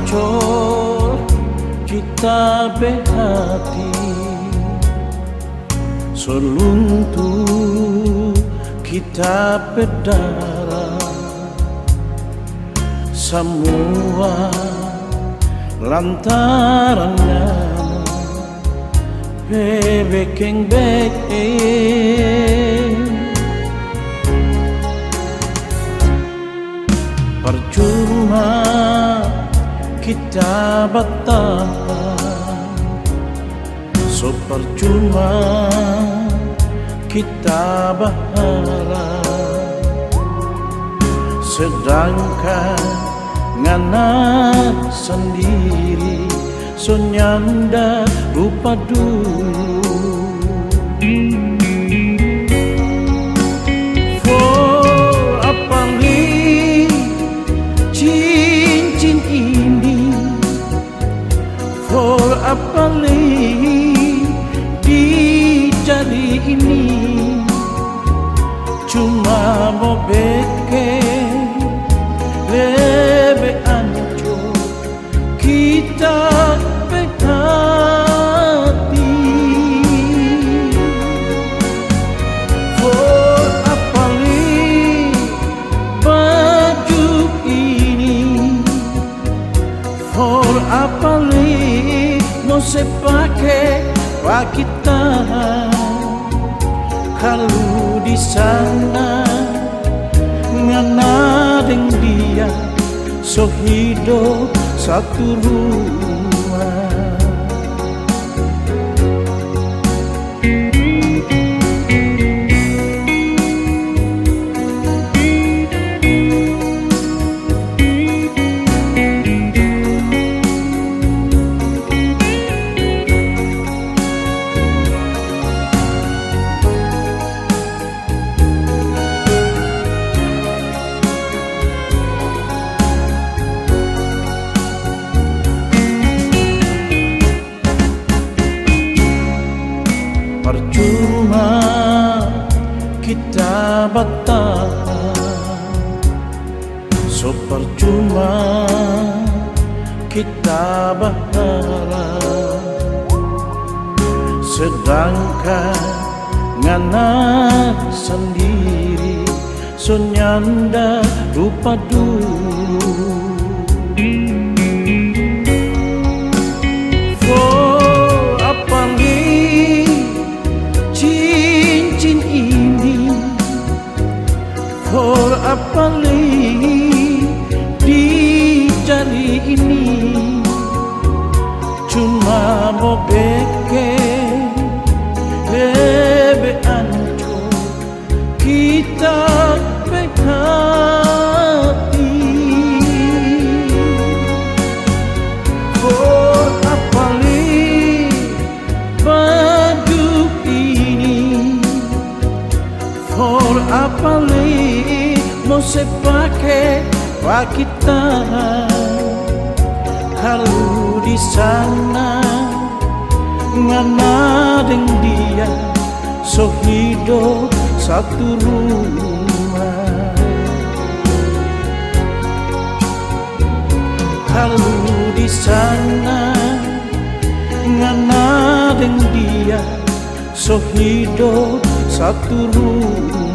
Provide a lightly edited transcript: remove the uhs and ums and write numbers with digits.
hancur kita berhati, seluntuh kita berdarah, semua lantarannya bebek yang baik. Percuma kita bertahan, so percuma kita berharap, sedangkan ngana sendiri so nyanda rupa dulu. For apa li cincin ini, for apa li di jari ini, cuma mau bikin lebih hancur kita berhati. For apa li baju ini, for apa li mau sepake pak kita, kalau di sana ngana deng dia so hidup satu rumah. Percuma kita bertahan, so percuma kita berharap, sedangkan ngana sendiri so nyanda rupa dulu. For apa li cincin ini, for apa li di jari ini, cuma mau bikin lebih hancur kita berhati. For apa li baju ini, for apa li mau sepake pak kita, kalau di sana ngana deng dia so hidup satu rumah. Kalau di sana ngana deng dia so hidup satu rumah.